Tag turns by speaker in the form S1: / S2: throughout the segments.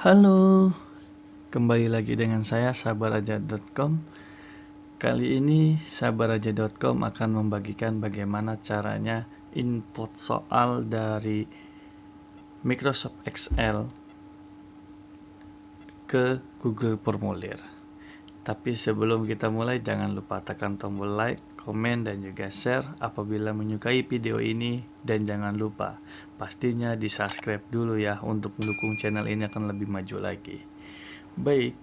S1: Halo, kembali lagi dengan saya sabaraja.com. Kali ini sabaraja.com akan membagikan bagaimana caranya input soal dari Microsoft Excel ke Google Formulir. Tapi sebelum kita mulai, jangan lupa tekan tombol like, komen, dan juga share apabila menyukai video ini. Dan jangan lupa pastinya di subscribe dulu ya, untuk mendukung channel ini akan lebih maju lagi. Baik,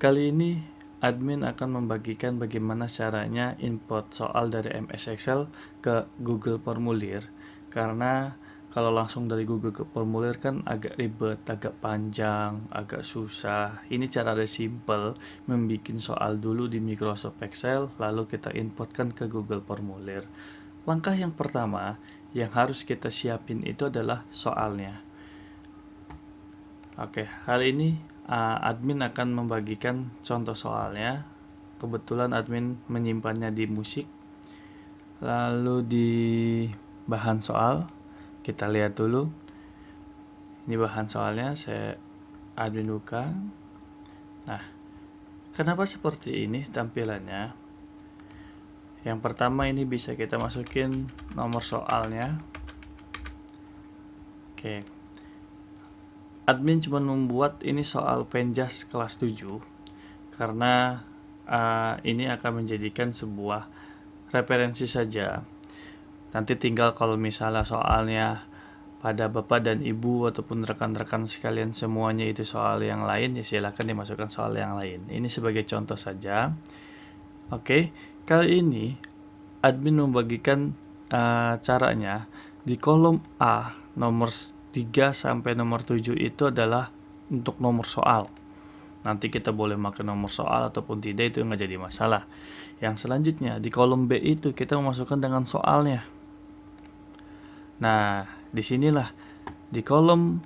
S1: kali ini admin akan membagikan bagaimana caranya input soal dari MS Excel ke Google Formulir. Karena kalau langsung dari Google ke Formulir kan agak ribet, agak panjang, agak susah. Ini cara simple, membuat soal dulu di Microsoft Excel, lalu kita inputkan ke Google Formulir. Langkah yang pertama yang harus kita siapin itu adalah soalnya. Oke, hari ini admin akan membagikan contoh soalnya. Kebetulan admin menyimpannya di musik. Lalu di bahan soal, kita lihat dulu. Ini bahan soalnya, saya admin buka. Nah, kenapa seperti ini tampilannya? Yang pertama, ini bisa kita masukin nomor soalnya. Oke, admin cuma membuat ini soal Penjas kelas 7 karena ini akan menjadikan sebuah referensi saja. Nanti tinggal kalau misalnya soalnya pada Bapak dan Ibu ataupun rekan-rekan sekalian semuanya itu soal yang lain, ya silakan dimasukkan soal yang lain. Ini sebagai contoh saja. Oke, kali ini admin membagikan caranya di kolom A nomor 3 sampai nomor 7 itu adalah untuk nomor soal. Nanti kita boleh pakai nomor soal ataupun tidak, itu nggak jadi masalah. Yang selanjutnya di kolom B itu kita memasukkan dengan soalnya. Nah, disinilah di kolom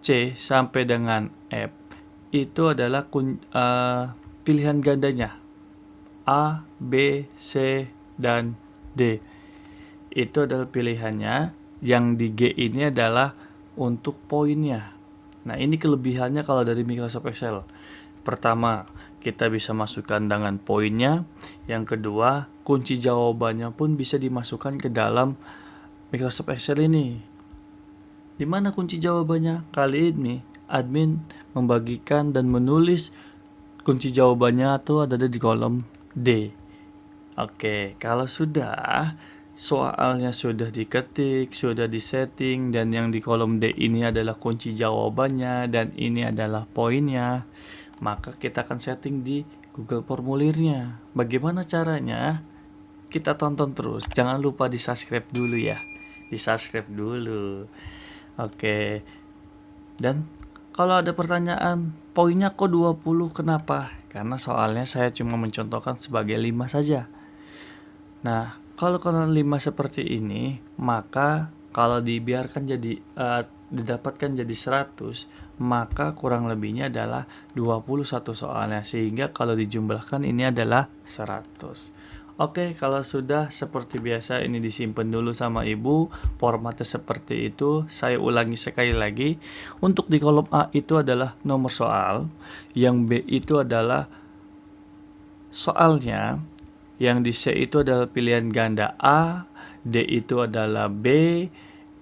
S1: C sampai dengan F itu adalah pilihan gandanya A, B, C, dan D. Itu adalah pilihannya. Yang di G ini adalah untuk poinnya. Nah, ini kelebihannya kalau dari Microsoft Excel. Pertama, kita bisa masukkan dengan poinnya. Yang kedua, kunci jawabannya pun bisa dimasukkan ke dalam Microsoft Excel ini. Di mana kunci jawabannya? Kali ini admin membagikan dan menulis kunci jawabannya itu ada di kolom D. Oke, kalau sudah soalnya sudah diketik, sudah disetting, dan yang di kolom D ini adalah kunci jawabannya dan ini adalah poinnya, maka kita akan setting di Google Formulirnya. Bagaimana caranya? Kita tonton terus. Jangan lupa di subscribe dulu ya. Di subscribe dulu. Oke. Dan kalau ada pertanyaan, poinnya kok 20, kenapa? Karena soalnya saya cuma mencontohkan sebagai 5 saja. Nah, kalau kalian 5 seperti ini, maka kalau dibiarkan jadi didapatkan jadi 100, maka kurang lebihnya adalah 21 soalnya, sehingga kalau dijumlahkan ini adalah 100. Oke, kalau sudah seperti biasa ini disimpan dulu sama ibu, formatnya seperti itu. Saya ulangi sekali lagi. Untuk di kolom A itu adalah nomor soal, yang B itu adalah soalnya, yang di C itu adalah pilihan ganda A, D itu adalah B,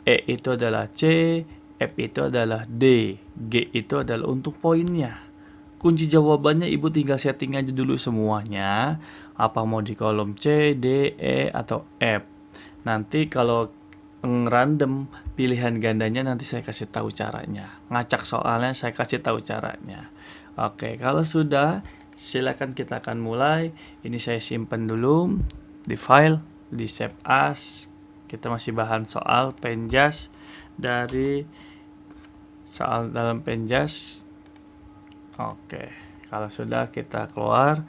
S1: E itu adalah C, F itu adalah D, G itu adalah untuk poinnya. Kunci jawabannya ibu tinggal setting aja dulu semuanya, apa mau di kolom C, D, E, atau F. Nanti kalau random pilihan gandanya nanti saya kasih tahu caranya. Ngacak soalnya saya kasih tahu caranya. Oke, kalau sudah silakan kita akan mulai. Ini saya simpan dulu di file, di save as. Kita masih bahan soal Penjas dari soal dalam Penjas. Oke, kalau sudah kita keluar,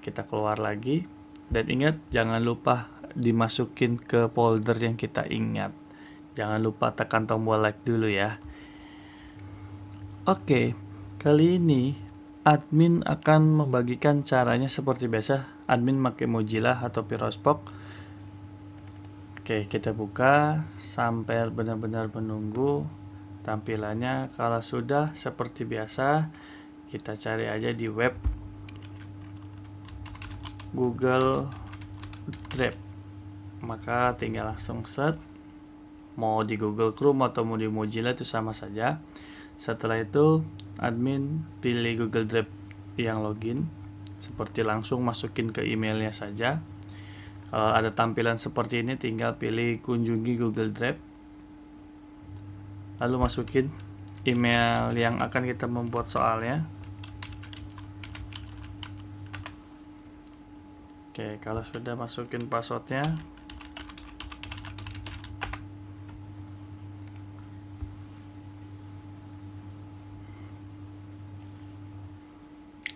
S1: kita keluar lagi. Dan ingat, jangan lupa dimasukin ke folder yang kita ingat. Jangan lupa tekan tombol like dulu ya. Oke, kali ini admin akan membagikan caranya seperti biasa. Admin pakai Mozilla atau Pirospock. Oke, kita buka sampai benar-benar menunggu. tampilannya. Kalau sudah seperti biasa, kita cari aja di web Google Drive, maka tinggal langsung search, mau di Google Chrome atau mau di Mozilla itu sama saja. Setelah itu admin pilih Google Drive yang login, seperti langsung masukin ke emailnya saja. Kalau ada tampilan seperti ini, tinggal pilih kunjungi Google Drive, lalu masukin email yang akan kita membuat soalnya. Oke, kalau sudah masukin passwordnya,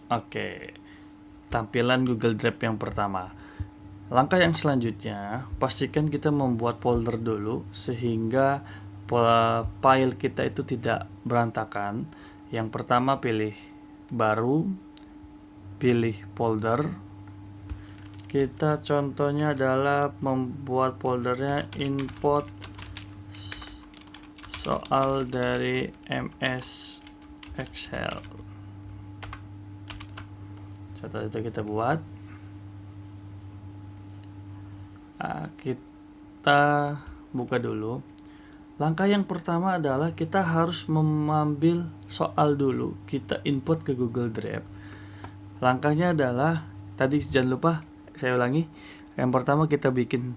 S1: oke, tampilan Google Drive yang pertama. Langkah yang selanjutnya, pastikan kita membuat folder dulu sehingga file kita itu tidak berantakan. Yang pertama pilih baru, pilih folder. Kita contohnya adalah membuat foldernya import soal dari MS Excel. Setelah itu kita buat, kita buka dulu. Langkah yang pertama adalah kita harus mengambil soal dulu, kita input ke Google Drive. Langkahnya adalah, tadi jangan lupa saya ulangi, yang pertama kita bikin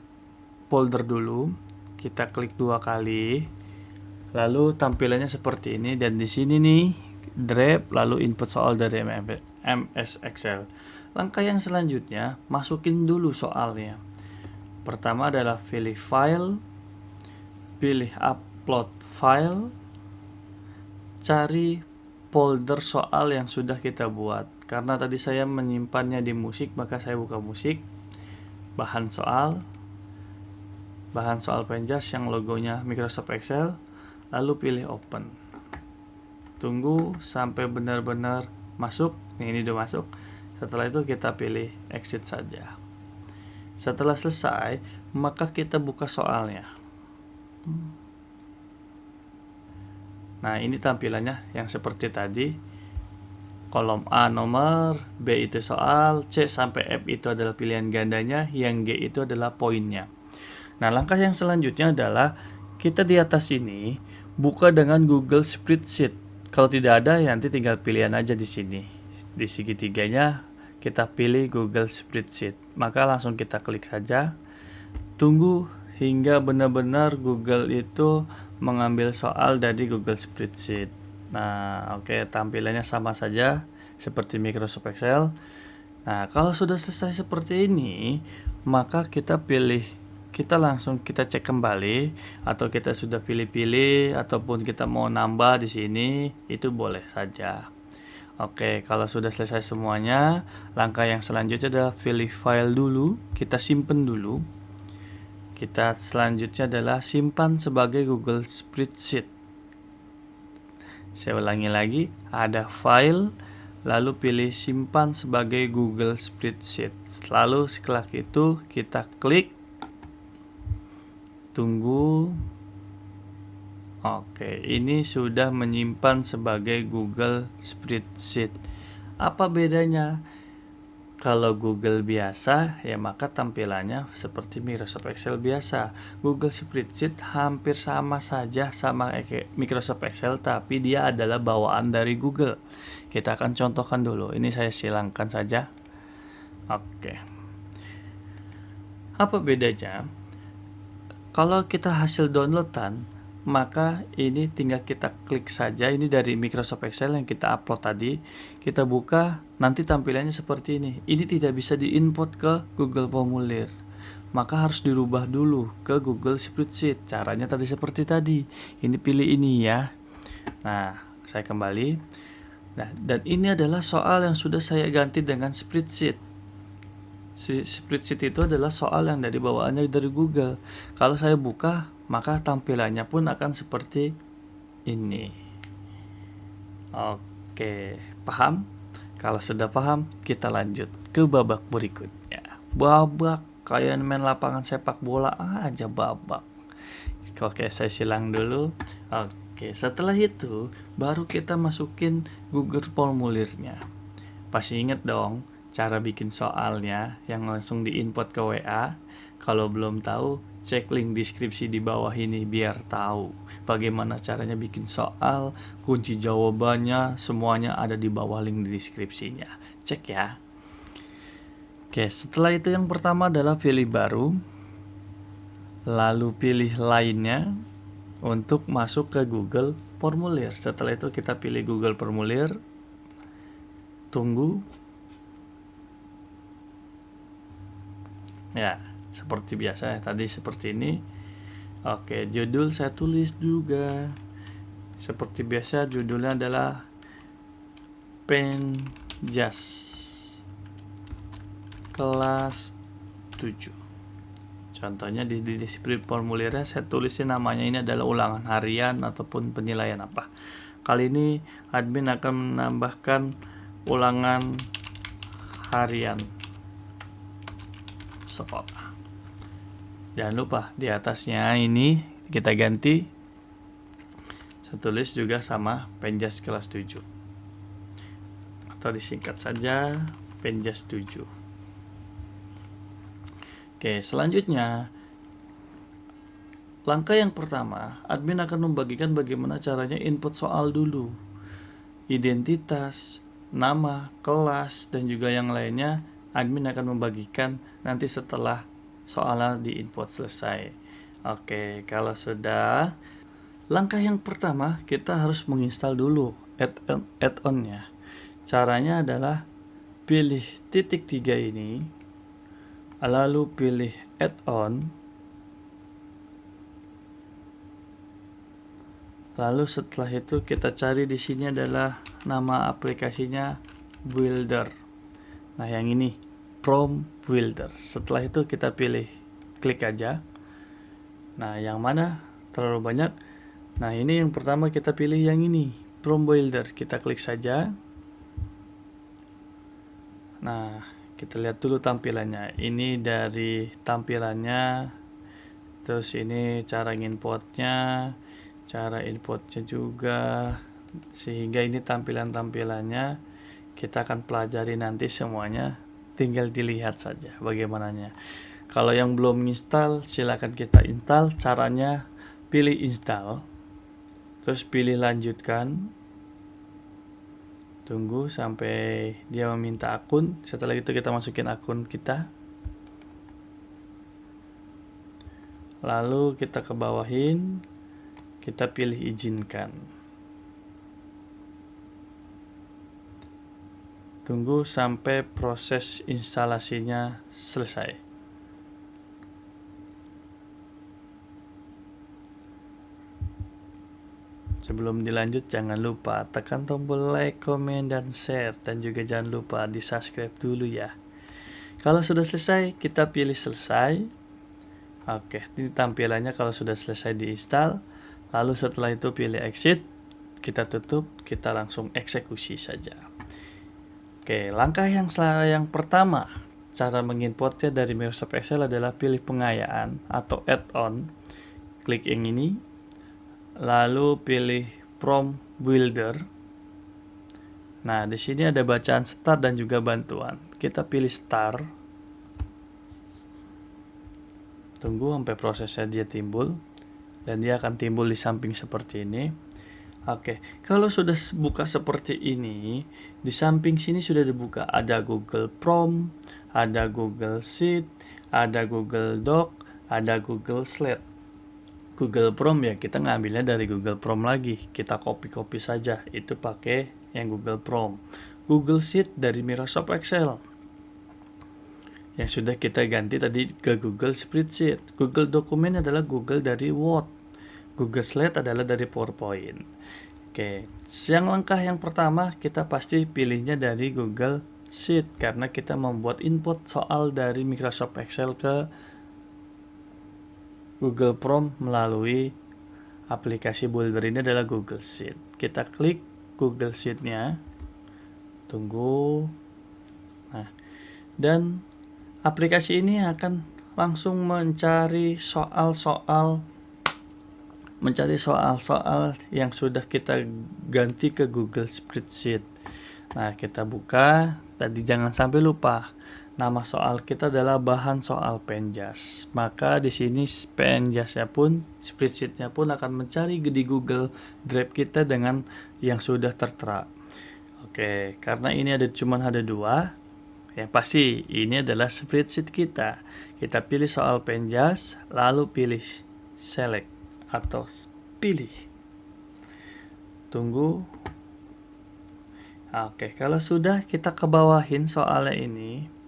S1: folder dulu, kita klik 2 kali, lalu tampilannya seperti ini, dan di sini nih Drive, lalu input soal dari MS Excel. Langkah yang selanjutnya, masukin dulu soalnya. Pertama adalah pilih file, pilih upload file, cari folder soal yang sudah kita buat. Karena tadi saya menyimpannya di musik, maka saya buka musik, bahan soal Penjas yang logonya Microsoft Excel, lalu pilih open. Tunggu sampai benar-benar masuk. Ini udah masuk. Setelah itu kita pilih exit saja. Setelah selesai, maka kita buka soalnya. Nah, ini tampilannya yang seperti tadi. Kolom A nomor, B itu soal, C sampai F itu adalah pilihan gandanya, yang G itu adalah poinnya. Nah, langkah yang selanjutnya adalah kita di atas ini buka dengan Google Spreadsheet. Kalau tidak ada, nanti tinggal pilihan aja di sini. Di segitiganya kita pilih Google Spreadsheet. Maka langsung kita klik saja. Tunggu hingga benar-benar Google itu mengambil soal dari Google Spreadsheet. Nah, oke, tampilannya sama saja seperti Microsoft Excel. Nah, kalau sudah selesai seperti ini, maka kita langsung kita cek kembali, atau kita sudah pilih-pilih, ataupun kita mau nambah di sini, itu boleh saja. Oke, kalau sudah selesai semuanya, langkah yang selanjutnya adalah pilih file dulu, kita simpen dulu. Kita selanjutnya adalah simpan sebagai Google Spreadsheet. Saya ulangi lagi, ada file, lalu pilih simpan sebagai Google Spreadsheet. Lalu setelah itu kita klik, tunggu. Oke, ini sudah menyimpan sebagai Google Spreadsheet. Apa bedanya? Kalau Google biasa, ya maka tampilannya seperti Microsoft Excel biasa. Google Spreadsheet hampir sama saja sama Microsoft Excel, tapi dia adalah bawaan dari Google. Kita akan contohkan dulu. Ini saya silangkan saja. Oke. Apa bedanya? Kalau kita hasil downloadan, maka ini tinggal kita klik saja. Ini dari Microsoft Excel yang kita upload tadi, kita buka, nanti tampilannya seperti ini. Ini tidak bisa diinput ke Google Formulir, maka harus dirubah dulu ke Google Spreadsheet. Caranya tadi seperti tadi, ini pilih ini ya. Nah, saya kembali. Nah, dan ini adalah soal yang sudah saya ganti dengan Spreadsheet. Spreadsheet itu adalah soal yang dari bawaannya dari Google. Kalau saya buka, maka tampilannya pun akan seperti ini. Oke, paham? Kalau sudah paham, kita lanjut ke babak berikutnya. Babak kayak main lapangan sepak bola aja babak. Oke, saya silang dulu. Oke. Oke, setelah itu baru kita masukin Google formulirnya. Pasti inget dong cara bikin soalnya yang langsung diinput ke WA. Kalau belum tahu, cek link deskripsi di bawah ini biar tahu bagaimana caranya bikin soal, kunci jawabannya, semuanya ada di bawah link di deskripsinya. Cek ya. Oke, setelah itu yang pertama adalah pilih baru, lalu pilih lainnya untuk masuk ke Google Formulir. Setelah itu kita pilih Google Formulir, tunggu. Ya, seperti biasa ya, tadi seperti ini. Oke, judul saya tulis juga. Seperti biasa judulnya adalah Penjas kelas 7. Contohnya di deskripsi formulirnya saya tulisin namanya ini adalah ulangan harian ataupun penilaian apa. Kali ini admin akan menambahkan ulangan harian sekolah. Jangan lupa di atasnya ini kita ganti, saya tulis juga sama Penjas kelas 7 atau disingkat saja Penjas 7. Oke, selanjutnya langkah yang pertama, admin akan membagikan bagaimana caranya input soal dulu. Identitas, nama, kelas, dan juga yang lainnya admin akan membagikan nanti setelah soalnya diinput selesai. Oke, kalau sudah, langkah yang pertama kita harus menginstal dulu add-on-nya. Caranya adalah pilih titik 3 ini, lalu pilih add-on, lalu setelah itu kita cari di sini adalah nama aplikasinya Builder. Nah, yang ini Prom Builder. Setelah itu kita pilih, klik aja. Nah, yang mana terlalu banyak. Nah, ini yang pertama kita pilih yang ini, Prom Builder. Kita klik saja. Nah, kita lihat dulu tampilannya. Ini dari tampilannya. Terus ini cara inputnya, cara inputnya juga. Sehingga ini tampilan-tampilannya kita akan pelajari nanti semuanya. Tinggal dilihat saja bagaimananya. Kalau yang belum install, silakan kita install. Caranya pilih install, terus pilih lanjutkan. Tunggu sampai dia meminta akun. Setelah itu kita masukin akun kita. Lalu kita ke bawahin, kita pilih izinkan. Tunggu sampai proses instalasinya selesai. Sebelum dilanjut, jangan lupa tekan tombol like, komen, dan share. Dan juga jangan lupa di subscribe dulu ya. Kalau sudah selesai, kita pilih selesai. Oke, ini tampilannya kalau sudah selesai diinstal. Lalu setelah itu pilih exit. Kita tutup, kita langsung eksekusi saja. Oke, langkah yang pertama, cara menginputnya dari Microsoft Excel adalah pilih pengayaan atau add-on. Klik yang ini. Lalu pilih Prom Builder. Nah, di sini ada bacaan start dan juga bantuan. Kita pilih start. Tunggu sampai prosesnya dia timbul. Dan dia akan timbul di samping seperti ini. Oke, kalau sudah buka seperti ini, di samping sini sudah dibuka. Ada Google Form, ada Google Sheet, ada Google Doc, ada Google Slide. Google Form ya kita ngambilnya dari Google Form lagi, kita copy saja, itu pakai yang Google Form. Google Sheet dari Microsoft Excel yang sudah kita ganti tadi ke Google Spreadsheet. Google Dokumen adalah Google dari Word. Google Slide adalah dari PowerPoint. Oke, langkah yang pertama kita pasti pilihnya dari Google Sheet karena kita membuat input soal dari Microsoft Excel ke Google Form melalui aplikasi Builder ini adalah Google Sheet. Kita klik Google Sheet-nya. Tunggu. Nah, dan aplikasi ini akan langsung mencari soal-soal mencari soal-soal yang sudah kita ganti ke Google Spreadsheet. Nah, kita buka. Tadi jangan sampai lupa. Nama soal kita adalah bahan soal Penjas. Maka di sini Penjasnya pun, spreadsheetnya pun akan mencari di Google Drive kita dengan yang sudah tertera. Oke, karena ini cuma ada 2, yang pasti ini adalah spreadsheet kita. Kita pilih soal Penjas, lalu pilih select atau pilih. Tunggu. Oke, kalau sudah kita ke bawahin soalnya ini.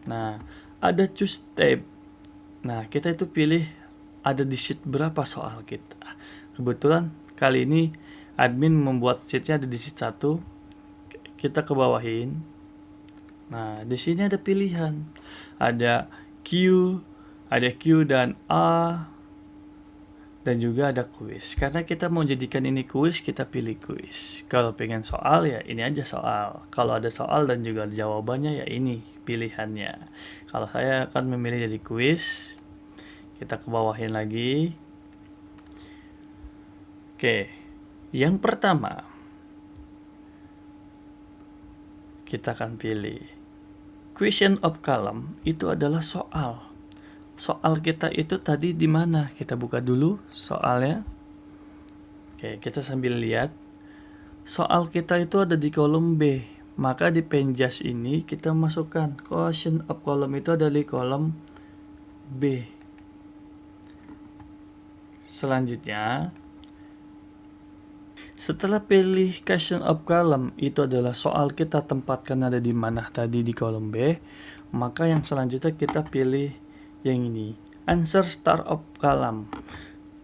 S1: Nah, ada choose tab. Nah, kita itu pilih ada di sheet berapa soal kita. Kebetulan kali ini admin membuat sheetnya ada di sheet 1. Kita ke bawahin. Nah, di sini ada pilihan. Ada Q dan A, dan juga ada kuis. Karena kita mau jadikan ini kuis, kita pilih kuis. Kalau pengen soal ya ini aja soal. Kalau ada soal dan juga jawabannya ya ini pilihannya. Kalau saya akan memilih jadi kuis. Kita ke bawahin lagi. Oke, yang pertama kita akan pilih question of column. Itu adalah soal. Soal kita itu tadi di mana? Kita buka dulu soalnya. Oke, kita sambil lihat. Soal kita itu ada di kolom B. Maka di Penjas ini kita masukkan question of column itu ada di kolom B. Selanjutnya, setelah pilih question of column itu adalah soal kita tempatkan ada di mana tadi di kolom B, maka yang selanjutnya kita pilih yang ini, answer star of column.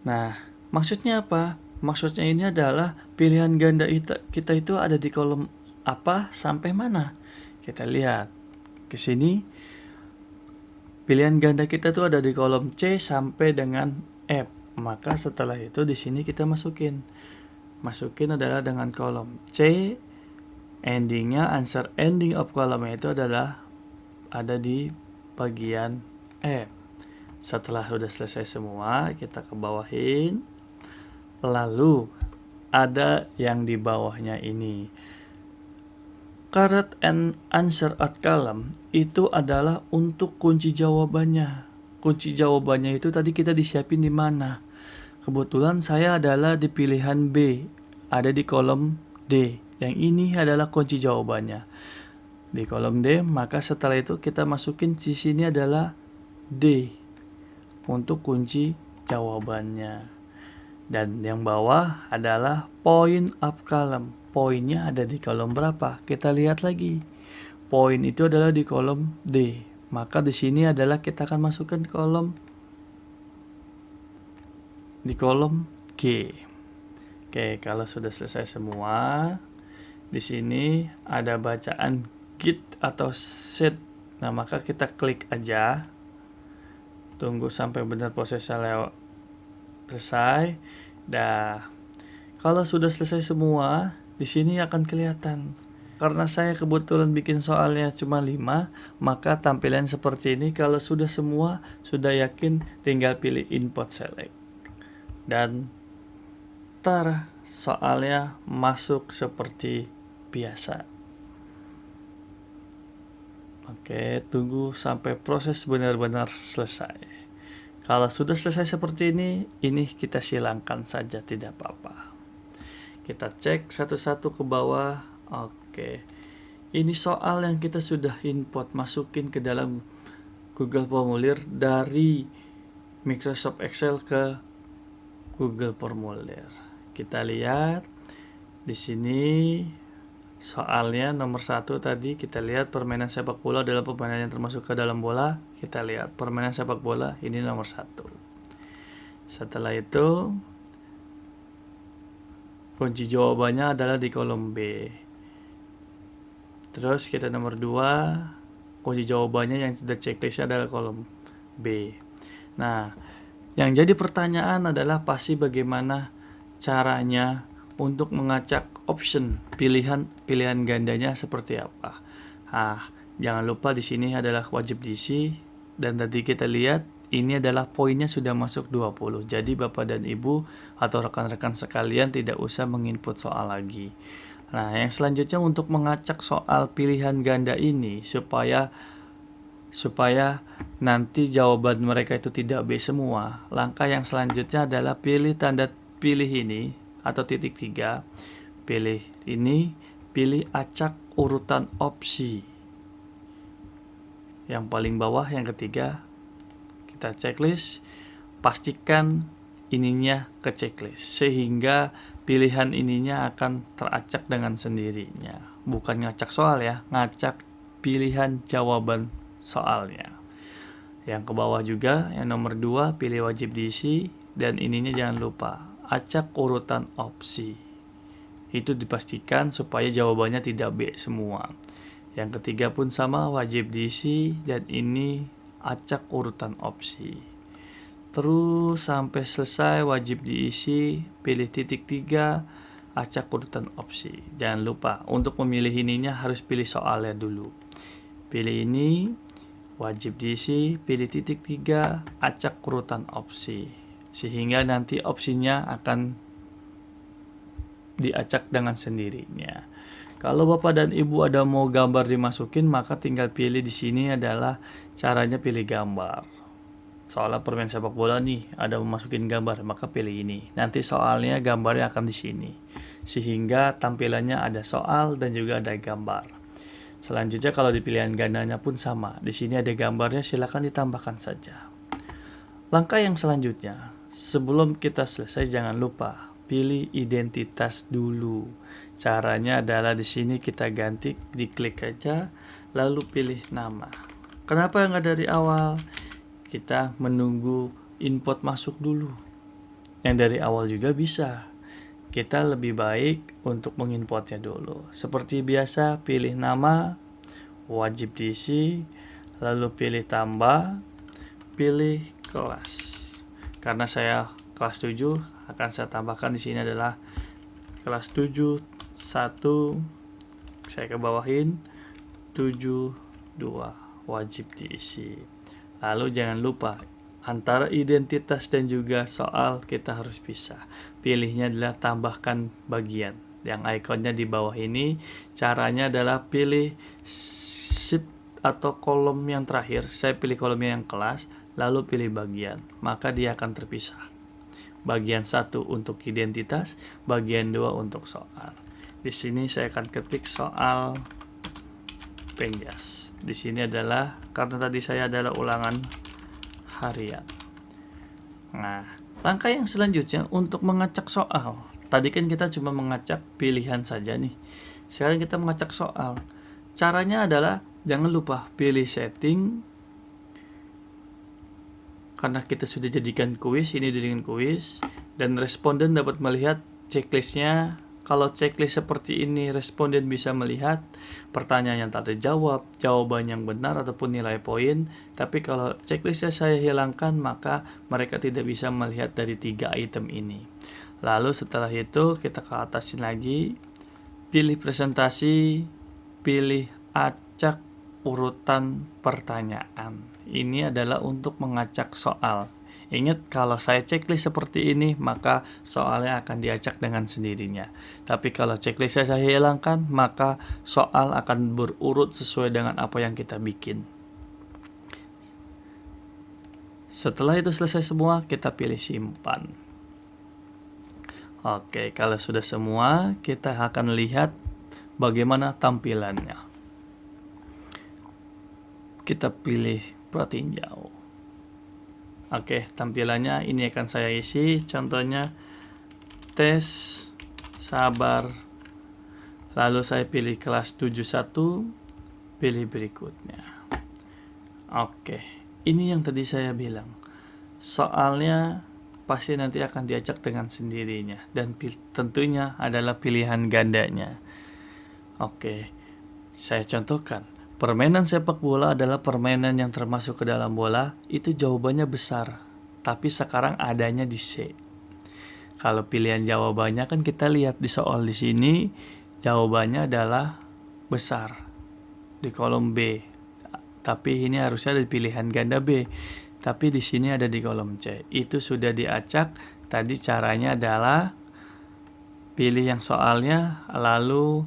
S1: Nah, maksudnya apa? Maksudnya ini adalah pilihan ganda kita itu ada di kolom apa sampai mana. Kita lihat ke sini. Pilihan ganda kita tuh ada di kolom C sampai dengan F. Maka setelah itu di sini kita masukin adalah dengan kolom C. Endingnya answer ending of column itu adalah ada di bagian F. Setelah sudah selesai semua, kita ke bawahin. Lalu ada yang di bawahnya ini. Correct and answer at column itu adalah untuk kunci jawabannya. Kunci jawabannya itu tadi kita disiapin di mana? Kebetulan saya adalah di pilihan B, ada di kolom D. Yang ini adalah kunci jawabannya. Di kolom D, maka setelah itu kita masukin di sini adalah D untuk kunci jawabannya. Dan yang bawah adalah point of column. Poinnya ada di kolom berapa? Kita lihat lagi. Poin itu adalah di kolom D. Maka di sini adalah kita akan masukkan di kolom G. Oke, kalau sudah selesai semua, di sini ada bacaan git atau set. Nah, maka kita klik aja. Tunggu sampai benar prosesnya selesai. Dah. Kalau sudah selesai semua, di sini akan kelihatan. Karena saya kebetulan bikin soalnya cuma 5, maka tampilan seperti ini. Kalau sudah semua, sudah yakin, tinggal pilih input select. Dan soalnya masuk seperti biasa. Oke, tunggu sampai proses benar-benar selesai. Kalau sudah selesai seperti ini kita silangkan saja, tidak apa-apa. Kita cek satu-satu ke bawah. Oke. Ini soal yang kita sudah input, masukin ke dalam Google Formulir dari Microsoft Excel ke Google Formulir. Kita lihat di sini soalnya nomor 1 tadi kita lihat permainan sepak bola adalah permainan yang termasuk ke dalam bola. Kita lihat permainan sepak bola ini nomor 1. Setelah itu kunci jawabannya adalah di kolom B. Terus kita nomor 2, kunci jawabannya yang sudah checklist adalah kolom B. Nah, yang jadi pertanyaan adalah pasti bagaimana caranya untuk mengacak option pilihan gandanya seperti apa. Jangan lupa di sini adalah wajib diisi, dan tadi kita lihat ini adalah poinnya sudah masuk 20. Jadi Bapak dan Ibu atau rekan-rekan sekalian tidak usah menginput soal lagi. Nah, yang selanjutnya untuk mengacak soal pilihan ganda ini supaya nanti jawaban mereka itu tidak B semua. Langkah yang selanjutnya adalah pilih tanda pilih ini atau titik 3. Pilih ini, pilih acak urutan opsi. Yang paling bawah yang ketiga, kita checklist, pastikan ininya ke checklist sehingga pilihan ininya akan teracak dengan sendirinya. Bukan ngacak soal ya, ngacak pilihan jawaban soalnya. Yang ke bawah juga, yang nomor 2, pilih wajib diisi, dan ininya jangan lupa, acak urutan opsi. Itu dipastikan supaya jawabannya tidak B semua. Yang ketiga pun sama, wajib diisi, dan ini acak urutan opsi. Terus sampai selesai wajib diisi, pilih titik 3, acak urutan opsi. Jangan lupa, untuk memilih ininya harus pilih soalnya dulu. Pilih ini, wajib diisi, pilih titik 3, acak urutan opsi. Sehingga nanti opsinya akan diacak dengan sendirinya. Kalau Bapak dan Ibu ada mau gambar dimasukin, maka tinggal pilih di sini adalah caranya pilih gambar. Soalnya permain sepak bola nih, ada memasukin gambar, maka pilih ini. Nanti soalnya gambarnya akan di sini. Sehingga tampilannya ada soal dan juga ada gambar. Selanjutnya kalau di pilihan gandanya pun sama. Di sini ada gambarnya, silakan ditambahkan saja. Langkah yang selanjutnya, sebelum kita selesai jangan lupa pilih identitas dulu. Caranya adalah di sini kita ganti, diklik aja, lalu pilih nama. Kenapa nggak dari awal? Kita menunggu input masuk dulu. Yang dari awal juga bisa. Kita lebih baik untuk menginputnya dulu. Seperti biasa, pilih nama, wajib diisi, lalu pilih tambah, pilih kelas. Karena saya kelas 7, akan saya tambahkan di sini adalah kelas 7 1, saya kebawahin 7 2, wajib diisi. Lalu jangan lupa antara identitas dan juga soal kita harus pisah. Pilihnya adalah tambahkan bagian. Yang ikonnya di bawah ini, caranya adalah pilih sheet atau kolom yang terakhir. Saya pilih kolomnya yang kelas, lalu pilih bagian. Maka dia akan terpisah. Bagian 1 untuk identitas, bagian 2 untuk soal. Di sini saya akan ketik soal Penjas. Di sini adalah karena tadi saya adalah ulangan harian. Nah, langkah yang selanjutnya untuk mengacak soal. Tadi kan kita cuma mengacak pilihan saja nih. Sekarang kita mengacak soal. Caranya adalah jangan lupa pilih setting. Karena kita sudah jadikan kuis, ini jadikan kuis, dan responden dapat melihat checklistnya. Kalau checklist seperti ini, responden bisa melihat pertanyaan yang tak terjawab, jawaban yang benar, ataupun nilai poin. Tapi kalau checklistnya saya hilangkan, maka mereka tidak bisa melihat dari 3 item ini. Lalu setelah itu kita ke atasin lagi, pilih presentasi, pilih acak urutan pertanyaan. Ini adalah untuk mengacak soal. Ingat, kalau saya checklist seperti ini, maka soalnya akan diacak dengan sendirinya. Tapi kalau checklist saya hilangkan, maka soal akan berurut sesuai dengan apa yang kita bikin. Setelah itu selesai semua, kita pilih simpan. Oke, kalau sudah semua, kita akan lihat bagaimana tampilannya. Kita pilih pratinjau. Oke, tampilannya ini akan saya isi. Contohnya tes sabar. Lalu saya pilih kelas 71, pilih berikutnya. Oke, ini yang tadi saya bilang. Soalnya pasti nanti akan diacak dengan sendirinya dan tentunya adalah pilihan gandanya. Oke, saya contohkan. Permainan sepak bola adalah permainan yang termasuk ke dalam bola, itu jawabannya besar, tapi sekarang adanya di C. Kalau pilihan jawabannya kan kita lihat di soal di sini, jawabannya adalah besar di kolom B. Tapi ini harusnya ada pilihan ganda B. tapi di sini ada di kolom C. Itu sudah diacak. Tadi caranya adalah pilih yang soalnya, lalu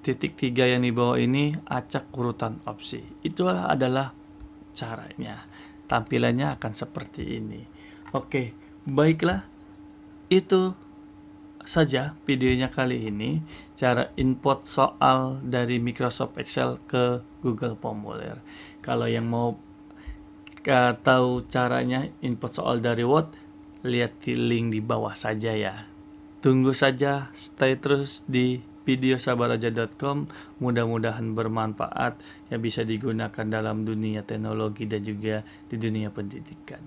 S1: titik 3 yang di bawah ini acak urutan opsi. Itu adalah caranya. Tampilannya akan seperti ini. Oke, baiklah. Itu saja videonya kali ini, cara input soal dari Microsoft Excel ke Google Formulir. Kalau yang mau tahu caranya input soal dari Word, lihat di link di bawah saja ya. Tunggu saja, stay terus di videosabaraja.com. Mudah-mudahan bermanfaat, yang bisa digunakan dalam dunia teknologi dan juga di dunia pendidikan.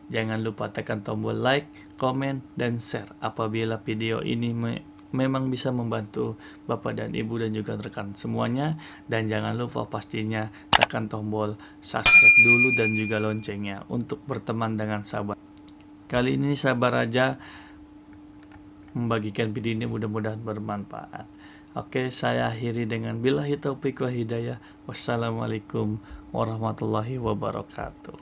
S1: Jangan lupa tekan tombol like, komen, dan share apabila video ini memang bisa membantu Bapak dan Ibu dan juga rekan semuanya. Dan jangan lupa pastinya tekan tombol subscribe dulu dan juga loncengnya untuk berteman dengan sahabat. Kali ini Sabaraja membagikan video ini, mudah-mudahan bermanfaat. Oke, saya akhiri dengan billahi taufiq wa hidayah. Wassalamualaikum warahmatullahi wabarakatuh.